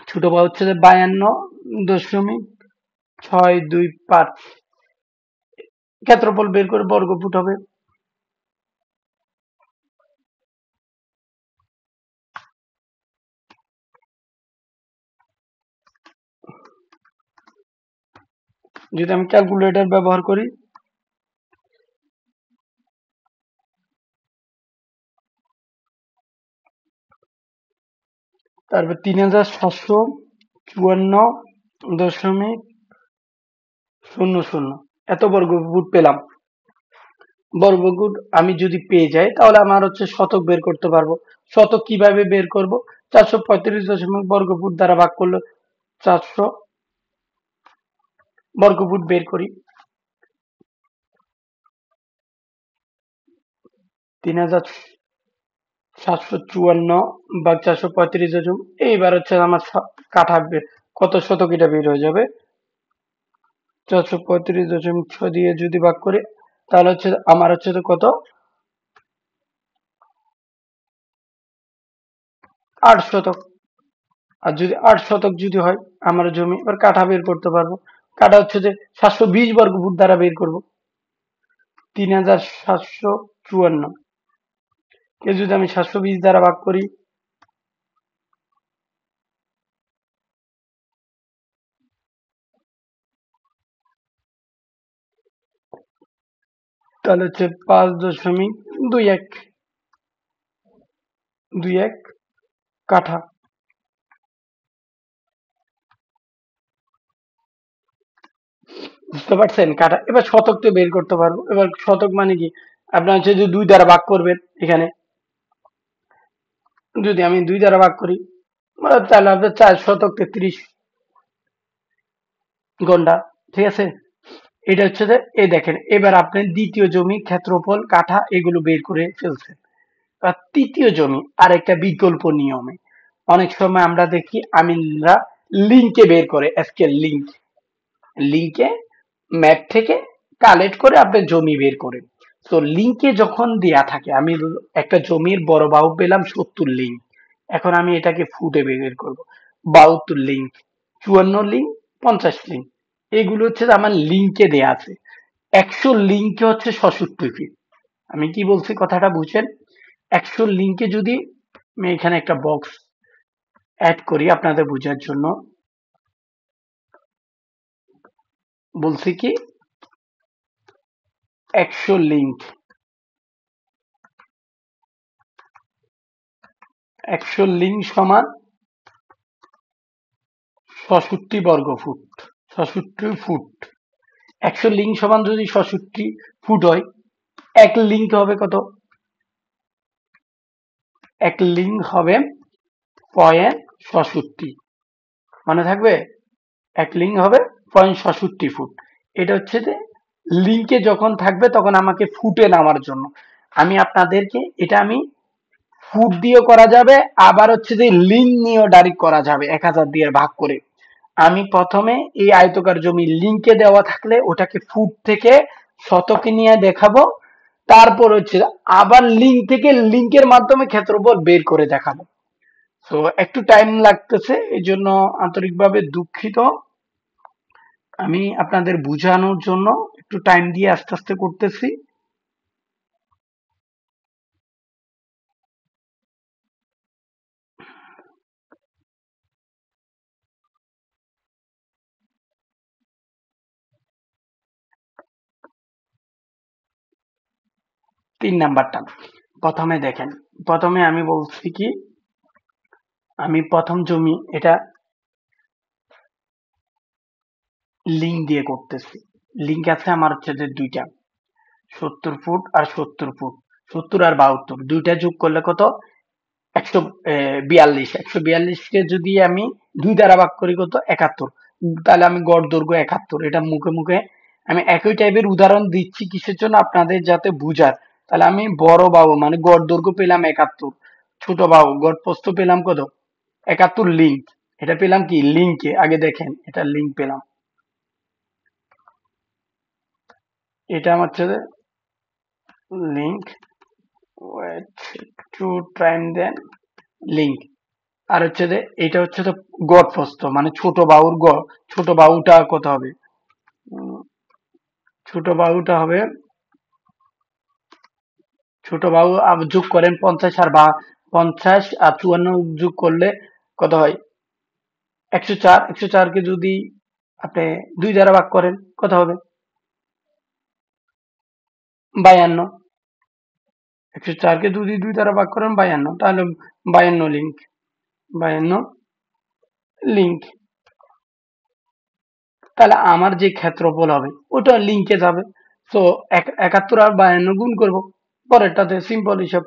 ছোট বাহু হচ্ছে যে 52.625। ক্ষেত্রফল বের করে বর্গফুট হবে। যদি আমি ক্যালকুলেটর ব্যবহার করি, তারপর 3754.00 এত বর্গফুট পেলাম। বর্গফুট আমি যদি পেয়ে যাই, তাহলে আমার হচ্ছে শতক বের করতে পারবো। শতক কিভাবে বের করব? 435 বর্গফুট দ্বারা ভাগ করলে 400 বর্গফুট বের করি। 3754/435। এইবার হচ্ছে আমার কাঠা কত শতক এটা বের হয়ে যাবে। 435.6 দিয়ে যদি ভাগ করি, তাহলে হচ্ছে আমার হচ্ছে তো কত, 8 শতক। আর যদি 8 শতক যদি হয় আমার জমি, এবার কাঠা বের করতে পারবো। কাঠা হচ্ছে যে 720 বর্গফুট দ্বারা বের করব। 3754 কে যদি আমি 720 দ্বারা ভাগ করি, তাহলে হচ্ছে 5.21 কাঠা। বুঝতে পারছেন? কাঠা। এবার শতক তো বের করতে পারবো। এবার শতক মানে কি, আপনার হচ্ছে যে 2 দ্বারা ভাগ করবেন। এখানে যদি আমি 2 দ্বারা ভাগ করি, তাহলে আপনার 4 শতক 33 ঘন্টা। ঠিক আছে? এটা হচ্ছে যে, এই দেখেন, এবার আপনি দ্বিতীয় জমি ক্ষেত্রফল কাঠা এগুলো বের করে ফেলছেন। আর তৃতীয় জমি আরেকটা বিকল্প নিয়মে, অনেক সময় আমরা দেখি আমিনরা লিঙ্কে বের করে, এসকে লিঙ্ক, লিঙ্কে ম্যাপ থেকে কালেক্ট করে আপনি জমি বের করেন। তো লিঙ্কে যখন দেয়া থাকে, আমি একটা জমির বড় বাহু পেলাম 70 লিঙ্ক, এখন আমি এটাকে ফুটে বের করব। 72 লিঙ্ক, 54 লিঙ্ক, 50 লিঙ্ক, এগুলো হচ্ছে যে আমার লিঙ্কে দেয়া আছে। 100 লিঙ্কে হচ্ছে 66 ফিট। আমি কি বলছি কথাটা বুঝেন? 100 লিঙ্কে যদি আমি এখানে একটা বক্স অ্যাড করি আপনাদের বোঝার জন্য, বলছি কি 100 লিঙ্ক, 100 লিঙ্ক সমান 66 বর্গ ফুট। 66 ফুট। 100 লিঙ্ক সমান যদি 66 ফুট হয়, এক লিঙ্ক হবে কত? এক লিঙ্ক হবে 0.66। মনে থাকবে? এক লিঙ্ক হবে 0.66 ফুট। এটা হচ্ছে যে লিঙ্কে যখন থাকবে তখন আমাকে ফুটে নেওয়ার জন্য। আমি আপনাদেরকে এটা আমি ফুট দিয়ে করা যাবে, আবার হচ্ছে যে লিঙ্ক নিয়েও ডাইরেক্ট করা যাবে 1000 দিয়ে ভাগ করে। আমি প্রথমে এই আয়তকার জমি লিঙ্কে দেওয়া থাকলে ওটাকে ফুট থেকে শতকে নিয়ে দেখাবো, তারপর হচ্ছে আবার লিঙ্ক থেকে লিঙ্কের মাধ্যমে ক্ষেত্রফল বের করে দেখাবো। তো একটু টাইম লাগতেছে, এই জন্য আন্তরিকভাবে দুঃখিত। আমি আপনাদের বুঝানোর জন্য একটু টাইম দিয়ে আস্তে আস্তে করতেছি। তিন নাম্বারটা প্রথমে দেখেন। প্রথমে আমি বলছি কি, আমি প্রথম জমি এটা লিঙ্ক দিয়ে করতেছি। লিঙ্ক আছে আমার হচ্ছে যে দুইটা, 70 ফুট আর 70 ফুট। 70 আর 72 দুইটা যোগ করলে কত? 142। 142কে যদি আমি 2 দ্বারা ভাগ করি কত? 71। তাহলে আমি গড় দৈর্ঘ্য 71। এটা মুখে মুখে আমি একই টাইপের উদাহরণ দিচ্ছি কিসের জন্য? আপনাদের যাতে বুঝার। তাহলে আমি বড় বাহু মানে গড় দৈর্ঘ্য পেলাম 71, ছোট বাহু গড় প্রস্থ পেলাম কত? 71 লিঙ্ক। এটা পেলাম কি? লিঙ্কে। আগে দেখেন, এটা লিঙ্ক পেলাম। এটা আমার হচ্ছে লিঙ্ক, ওয়েট একটু টাইম দেন, লিঙ্ক। আর হচ্ছে যে এটা হচ্ছে তো গড় প্রস্থ মানে ছোট বাহুর গড়। ছোট বাহুটা কত হবে? ছোট বাহুটা হবে, ছোট বাহু যোগ করেন 50 আর 50 আর 54 যোগ করলে কত হয়? 104। 104 কে যদি আপনি 2 দ্বারা ভাগ করেন কত হবে? 52। 104 কে যদি 2 দ্বারা ভাগ করেন 52, তাহলে 52 লিঙ্ক। 52 লিঙ্ক। তাহলে আমার যে ক্ষেত্রফল হবে ওটা লিঙ্কে যাবে। তো 71 আর 52 গুণ করব, পরেরটাতে সিম্পল হিসাব।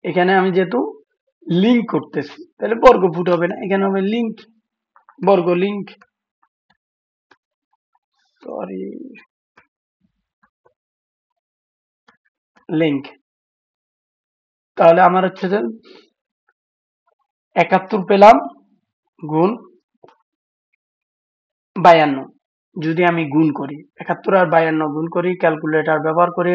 এখানে আমি যেহেতু লিঙ্ক করতেছি তাহলে বর্গ ফুট হবে না, এখানে হবে লিঙ্ক, বর্গ লিঙ্ক। Sorry, link. তাহলে আমার হচ্ছে যে 71 পেলাম গুণ 52। যদি আমি গুণ করি 71 আর 52 গুণ করি, ক্যালকুলেটর ব্যবহার করে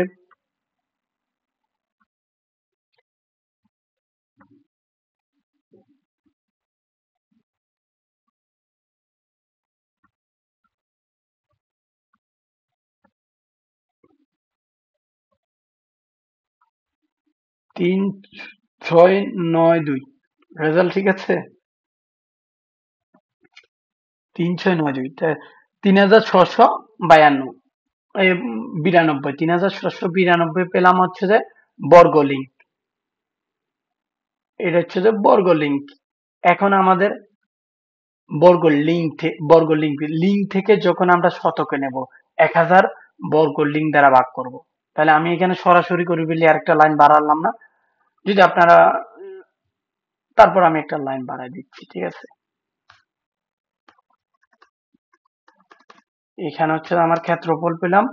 3692। রেজাল্ট ঠিক আছে? 3692, 3692, এই 92, 3692 পেলাম হচ্ছে যে বর্গ লিঙ্ক। এটা হচ্ছে যে বর্গ লিঙ্ক। এখন আমাদের বর্গ লিঙ্ক লিঙ্ক থেকে যখন আমরা শতকে নেব 1000 বর্গ লিঙ্ক দ্বারা ভাগ করব। তাহলে আমি এখানে সরাসরি করে ফেলি, আরেকটা লাইন বাড়ালাম না। যদি আপনারা, তারপর আমি একটা লাইন বাড়াই দিচ্ছি, ঠিক আছে? এখানে হচ্ছে আমার ক্ষেত্রফল পেলাম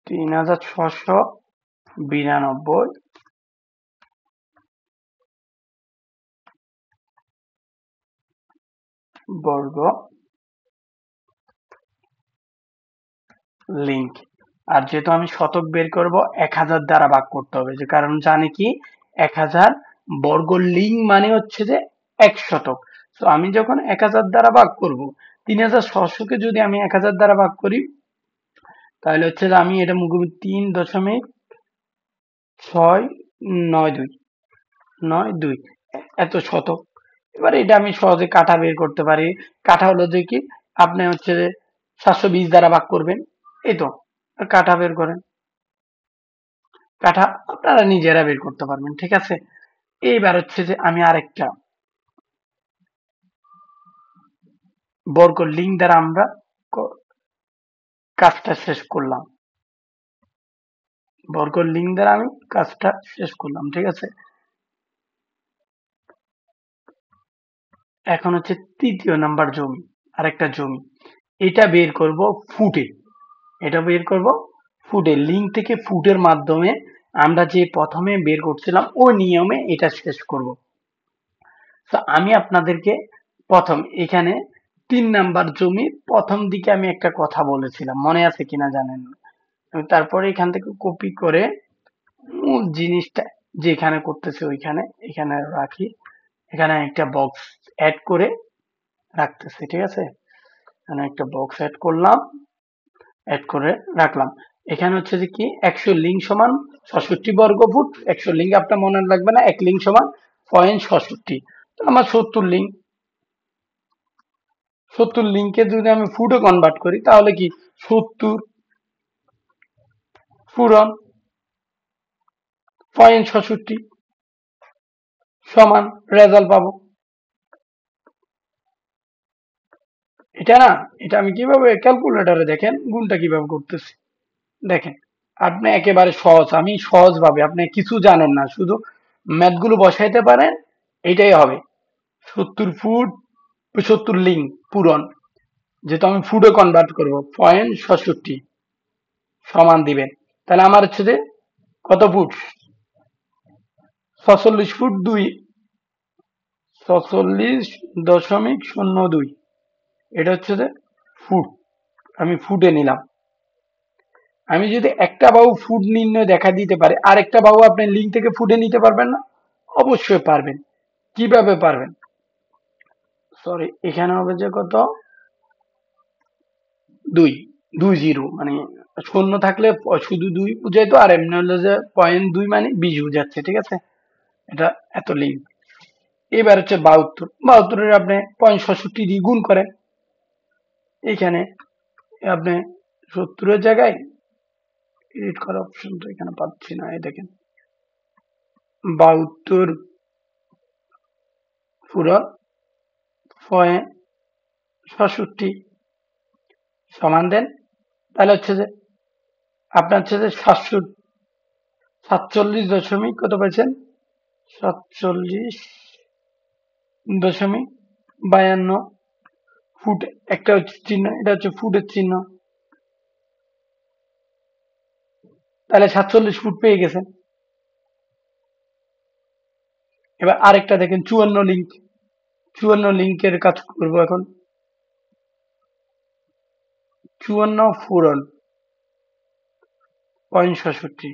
3692 বর্গ লিঙ্ক। আর যেহেতু আমি শতক বের করব 1000 দ্বারা ভাগ করতে হবে, যে কারণ জানি কি 1000 বর্গ লিঙ্ক মানে হচ্ছে যে 1 শতক। তো আমি যখন 1000 দ্বারা ভাগ করব, 3600 কে যদি আমি 1000 দ্বারা ভাগ করি তাহলে হচ্ছে যে আমি এটা মুখে 3.692 এত শতক। এবার এটা আমি সহজে কাঠা বের করতে পারি। কাঠা হলো যে কি, আপনি হচ্ছে যে 720 দ্বারা ভাগ করবেন, এই তো। কাঠা বের করেন, কাঠা আপনারা নিজেরা বের করতে পারবেন, ঠিক আছে? এইবার হচ্ছে যে আমি আরেকটা বর্গ লিঙ্ক দ্বারা আমরা কাজটা শেষ করলাম। বর্গ লিঙ্ক দ্বারা আমি কাজটা শেষ করলাম, ঠিক আছে। এখন হচ্ছে তৃতীয় নাম্বার জমি, আরেকটা জমি, এটা বের করব ফুটে। এটা বের করব ফুটে, লিঙ্ক থেকে ফুটের মাধ্যমে আমরা যে প্রথমে বের করছিলাম ওই নিয়মে এটা শেষ করব। তো আমি আপনাদেরকে প্রথম এখানে 3 নাম্বার জমি প্রথম দিকে আমি একটা কথা বলেছিলাম, মনে আছে কিনা জানেন না। আমি তারপরে এখান থেকে কপি করে মূল জিনিসটা যেখানে করতেছে ওইখানে এখানে রাখি, এখানে একটা বক্স অ্যাড করে রাখতেছি, ঠিক আছে। এখানে একটা বক্স অ্যাড করলাম, অ্যাড করে রাখলাম। এখানে হচ্ছে যে কি 100 লিঙ্ক সমান 66 বর্গ ফুট। 100 লিঙ্ক আপনার মনে রাখবে না, 1 লিঙ্ক সমান 0.66। তো আমার 70 লিঙ্ক, 70 লিঙ্কে যদি আমি ফুটে কনভার্ট করি তাহলে কি 70 পূরণ 0.66 সমান রেজাল্ট পাবো। এটা না, এটা আমি কিভাবে ক্যালকুলেটরে দেখেন গুণটা কিভাবে করতেছি দেখেন। আপনি একেবারে সহজ, আমি সহজ ভাবে, আপনি কিছু জানেন না, শুধু ম্যাথ গুলো বসাইতে পারেন, এটাই হবে। 70 ফুট 70 লিঙ্ক পূরণ, যেহেতু আমি ফুটে কনভার্ট করবো 0.66 সমান দিবেন। তাহলে আমার হচ্ছে যে কত ফুট, 46 ফুট 2, 46.02, এটা হচ্ছে যে ফুট। আমি ফুটে নিলাম। আমি যদি একটা বাহু ফুট নির্ণয় দেখা দিতে পারে, আরেকটা বাহু আপনি লিঙ্ক থেকে ফুটে নিতে পারবেন না? অবশ্যই পারবেন। কিভাবে পারবেন? সরি, এখানে হবে যে কত, 2, 2 0, মানে শূন্য থাকলে শুধু 2 বুঝাইতো, আর এমনি হলো যে 0.2 মানে 20 বুঝাচ্ছে, ঠিক আছে। এটা এত লিঙ্ক। এবার হচ্ছে 72, আপনি 0.65 দিয়ে গুণ করেন। এখানে আপনি 70-এর জায়গায় এডিট করার অপশন তো এখানে পাচ্ছি না, এই দেখেন 72 পুরো 0.65 সমান দেন। তাহলে হচ্ছে যে আপনার হচ্ছে যে 47 দশমিক কত পাইছেন, 47.52 ফুট। একটা হচ্ছে চিহ্ন, এটা হচ্ছে ফুটের চিহ্ন, তাহলে 47 ফুট পেয়ে গেছেন। এবার আরেকটা দেখেন 54 লিঙ্ক, 54 লিঙ্কের কাজ করবো এখন। 54 পূরণ 0.65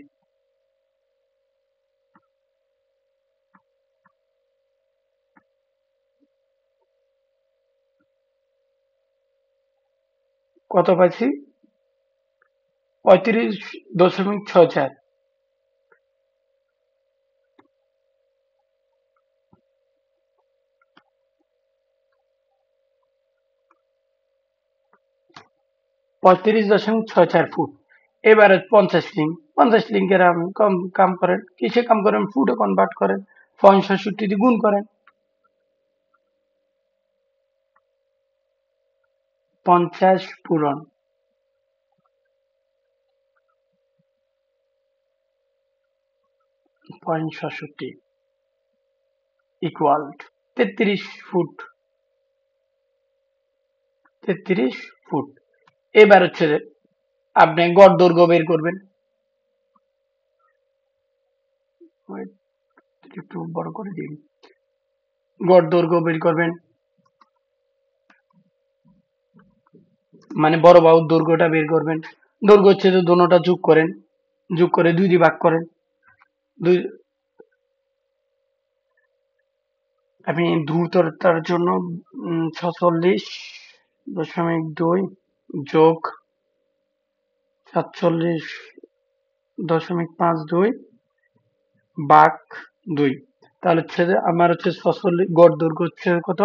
কত পাইছি, 35.64। 35.64 ফুট। এবারে 50 লিঙ্ক, 50 লিঙ্কের আমি কম কাম করেন, কিসে কাম করেন, ফুটে কনভার্ট করেন, 0.65 দিয়ে গুণ করেন। 50 পূরণ 0.65 ইকুয়াল 33 ফুট। 33 ফুট। এবার হচ্ছে যে আপনি গড় দৈর্ঘ্য বের করবেন। Wait, একটু বড় করে দিন। গড় দৈর্ঘ্য বের করবেন, মানে বড় বাহুর দৈর্ঘ্যটা বের করবেন। দৈর্ঘ্য হচ্ছে যে দোনোটা যোগ করেন, যোগ করে 2 দিয়ে ভাগ করেন। দুই, আমি দ্রুততার জন্য 46.2 যোগ 47.52 ভাগ 2, তাহলে হচ্ছে যে আমার হচ্ছে 46 গড় দৈর্ঘ্য হচ্ছে কত,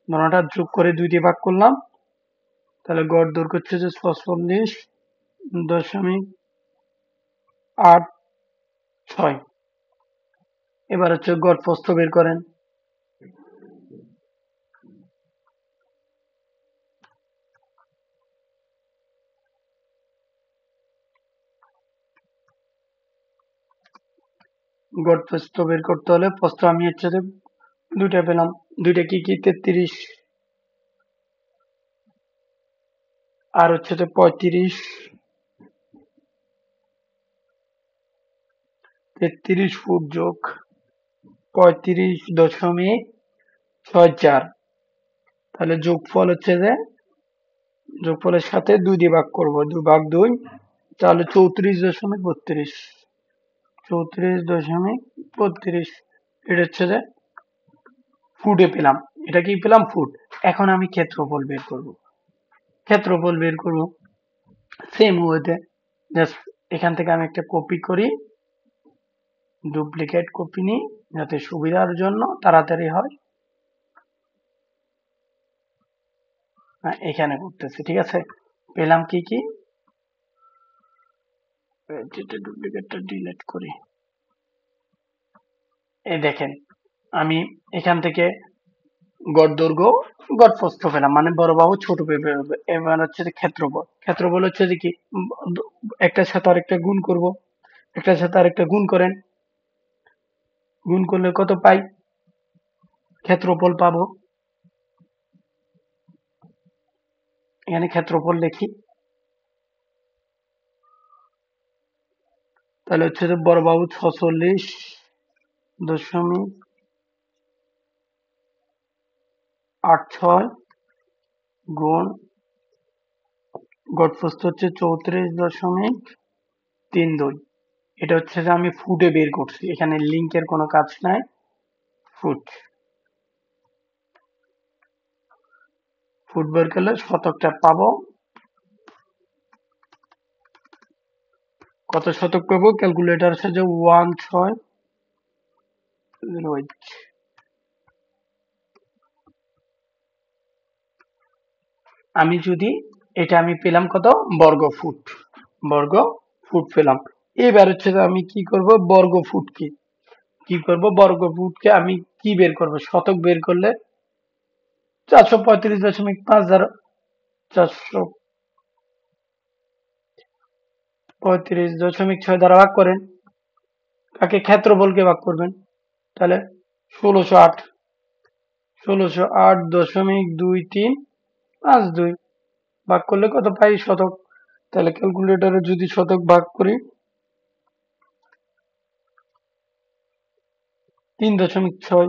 দোনোটা যোগ করে 2 দিয়ে ভাগ করলাম, তাহলে গড় দৈর্ঘ্য হচ্ছে যে 46.86। এবার হচ্ছে গড় প্রস্থ বের করেন। গড় প্রস্থ বের করতে হলে প্রস্থ আমি হচ্ছে যে দুইটা পেলাম। দুইটা কি কি 33 আর হচ্ছে যে 35। 33 ফুট যোগ 35.64। তাহলে যোগফলের সাথে 2 দিয়ে ভাগ করব, 2 ভাগ 2, তাহলে 34.32। 34.32 এটা হচ্ছে যে ফুটে পেলাম। এটা কি পেলাম? ফুট। এখন আমি ক্ষেত্রফল বের করব সেম ওয়েতে। জাস্ট এখান থেকে আমি একটা কপি করি, ডুপ্লিকেট কপি নিই যাতে সুবিধার জন্য তাড়াতাড়ি হয়। এখানে করতেছি, ঠিক আছে। পেলাম কি কি, ডুপ্লিকেটটা ডিলিট করি। এই দেখেন আমি এখান থেকে গড় দৈর্ঘ্য গড় প্রস্থ পেলাম, মানে বড় বাহু ছোট পেবে। এবার হচ্ছে যে ক্ষেত্রফল হচ্ছে যে কি, একটার সাথে আরেকটা গুণ করব। একটার সাথে আরেকটা গুণ করেন, গুণ করলে কত পাই? ক্ষেত্রফল পাবো। এখানে ক্ষেত্রফল লিখি, তাহলে হচ্ছে যে বড় বাহু 46.86 গুণ গড় প্রস্থ হচ্ছে 34.32। এটা হচ্ছে যে আমি ফুটে বের করছি, এখানে লিঙ্কের কোনো কাজ নাই। ফুট ফুট বের করলে শতকটা পাবো। কত শতক পাবো? ক্যালকুলেটর আছে যে 1608। আমি যদি এটা আমি পেলাম কত? বর্গ ফুট। বর্গ ফুট পেলাম। এবার হচ্ছে যে আমি কি করব? বর্গ ফুটকে কি করব? বর্গ ফুটকে আমি কি বের করব? শতক বের করলে 435.5 দ্বারা 435.6 দ্বারা ভাগ করেন। কাকে? ক্ষেত্রফলকে ভাগ করবেন। তাহলে 1608 1608.2352 ভাগ করলে কত পাই? শতক। তাহলে ক্যালকুলেটরে যদি শতক ভাগ করি, 3.6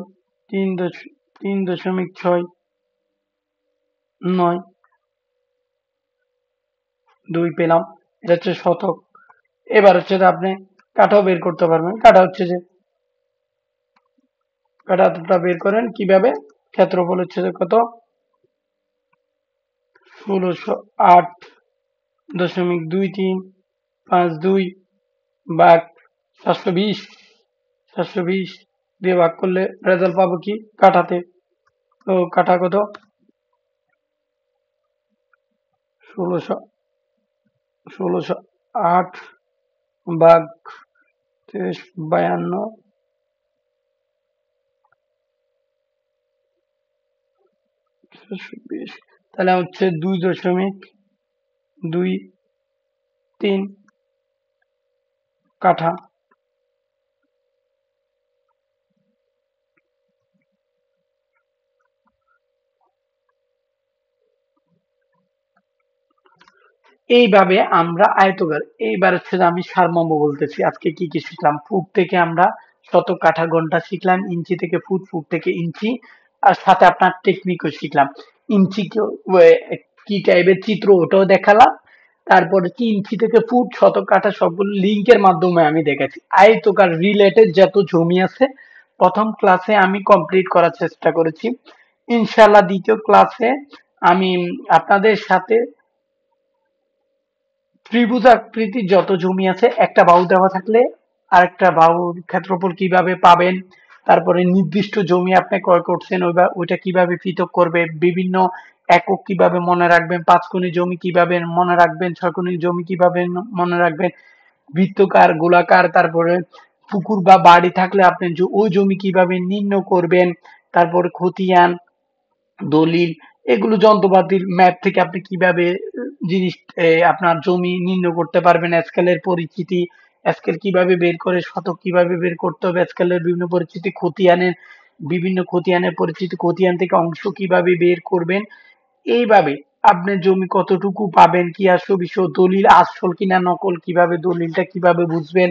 3.692 পেলাম। এটা হচ্ছে শতক। এবার হচ্ছে যে আপনি কাঠাও বের করতে পারবেন। কাঠাটা বের করেন কিভাবে? ক্ষেত্রফল হচ্ছে যে কত? 1608.2352 ভাগ 720। 720 দিয়ে ভাগ করলে রেজাল্ট পাবো কি? কাঠাতে। তো কাঠা কত? 1600 1608 ভাগ 5352, তাহলে হচ্ছে 2.23 কাঠা। এইভাবে আমরা আয়তকার। এইবার হচ্ছে যে আমি সারমর্ম বলতেছি। আজকে কি কি শিখলাম? ফুট থেকে আমরা শতক, কাঠা, ঘন্টা শিখলাম। ইঞ্চি থেকে ফুট, ফুট থেকে ইঞ্চি, আর সাথে আপনার টেকনিকও শিখলাম। ইঞ্চি কি টাইপের চিত্র ওটাও দেখালাম। তারপরে কি ইঞ্চি থেকে ফুট, শতক, কাঠা সবগুলো লিঙ্কের মাধ্যমে আমি দেখাচ্ছি। আয়তকার রিলেটেড যত জমি আছে প্রথম ক্লাসে আমি কমপ্লিট করার চেষ্টা করেছি। ইনশাআল্লাহ দ্বিতীয় ক্লাসে আমি আপনাদের সাথে ত্রিভুজ আকৃতির যত জমি আছে, একটা বাহু দেওয়া থাকলে আরেকটা বাহুর ক্ষেত্রফল কিভাবে পাবেন, তারপরে নির্দিষ্ট জমি আপনি ক্রয় করছেন ওইটা কিভাবে পৃথক করবে, বিভিন্ন একক কিভাবে মনে রাখবেন, 5 কোণী জমি কিভাবে মনে রাখবেন, 6 কোণী জমি কিভাবে মনে রাখবেন, বৃত্তকার, গোলাকার, তারপরে পুকুর বা বাড়ি থাকলে আপনি ওই জমি কিভাবে নির্ণয় করবেন, তারপর খতিয়ান, দলিল, এগুলো যন্ত্রপাতির ম্যাপ থেকে আপনি কিভাবে জিনিস আপনার জমি নির্ণয় করতে পারবেন, স্কেলের পরিচিতি, স্কেল কিভাবে বের করে, শতক কিভাবে বের করতে হবে, স্কেলের বিভিন্ন পরিচিতি, খতিয়ানের বিভিন্ন খতিয়ানের পরিচিতি, খতিয়ান থেকে অংশ কিভাবে বের করবেন, এইভাবে আপনি জমি কতটুকু পাবেন, কি আসল বিষয়, দলিল আসল কিনা নকল, কিভাবে দলিলটা কিভাবে বুঝবেন,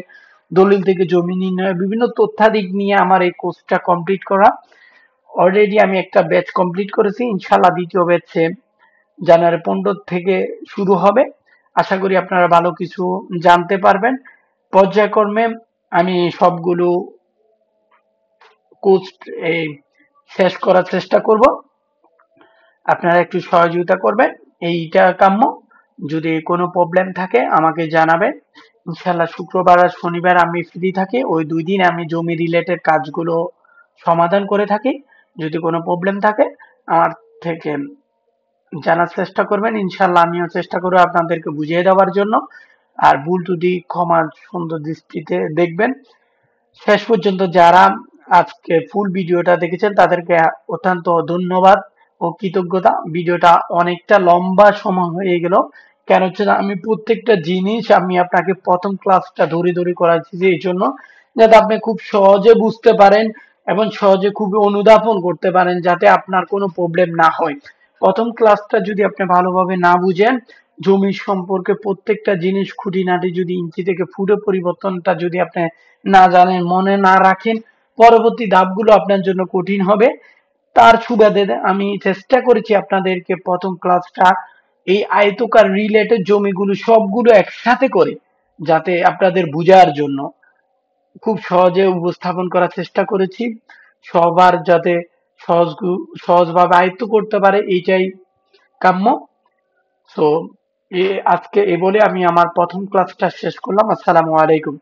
দলিল থেকে জমি নির্ণয়, বিভিন্ন তথ্যাদিক নিয়ে আমার এই কোর্সটা কমপ্লিট করা। অলরেডি আমি একটা ব্যাচ কমপ্লিট করেছি, ইনশাল্লাহ দ্বিতীয় ব্যাচে জানুয়ারি 15 থেকে শুরু হবে। আশা করি আপনারা ভালো কিছু জানতে পারবেন। পর্যায়ক্রমে আমি সবগুলো কোর্স শেষ করার চেষ্টা করব। আপনারা একটু সহযোগিতা করবেন, এইটা কাম্য। যদি কোনো প্রবলেম থাকে আমাকে জানাবেন। ইনশাল্লাহ শুক্রবার আর শনিবার আমি ফ্রি থাকি, ওই 2 দিন আমি জমি রিলেটেড কাজগুলো সমাধান করে থাকি। যদি কোনো প্রবলেম থাকে আমার থেকে জানার চেষ্টা করবেন, ইনশাল্লাহ আমিও চেষ্টা করবো আপনাদেরকে বুঝিয়ে দেওয়ার জন্য। আর ভুল ত্রুটি ক্ষমা সুন্দর দৃষ্টিতে দেখবেন। শেষ পর্যন্ত যারা আজকে ফুল ভিডিওটা দেখেছেন তাদেরকে অত্যন্ত ধন্যবাদ ও কৃতজ্ঞতা। ভিডিওটা অনেকটা লম্বা সময় হয়ে গেল, কেন হচ্ছে না, আমি প্রত্যেকটা জিনিস আমি আপনাকে প্রথম ক্লাসটা ধরে ধরে করাচ্ছি যে এই জন্য, যাতে আপনি খুব সহজে বুঝতে পারেন এবং সহজে খুব অনুধাবন করতে পারেন, যাতে আপনার কোনো প্রবলেম না হয়। প্রথম ক্লাসটা যদি আপনি ভালোভাবে না বুঝেন, জমি সম্পর্কে প্রত্যেকটা জিনিস খুঁটিনাটি যদি ইঞ্চি থেকে ফুটে পরিবর্তনটা যদি আপনি না জানেন, মনে না রাখেন, পরবর্তী ধাপগুলো আপনার জন্য কঠিন হবে। তার সুবাদে আমি চেষ্টা করেছি আপনাদেরকে প্রথম ক্লাসটা এই আয়তকার রিলেটেড জমিগুলো সবগুলো একসাথে করে, যাতে আপনাদের বোঝার জন্য খুব সহজে উপস্থাপন করার চেষ্টা করেছি। সবার যাতে সহজভাবে আয়ত্ত করতে পারে, এইটাই কাম্য। সো আজকে এ বলে আমি আমার প্রথম ক্লাসটা শেষ করলাম। আসসালামু আলাইকুম।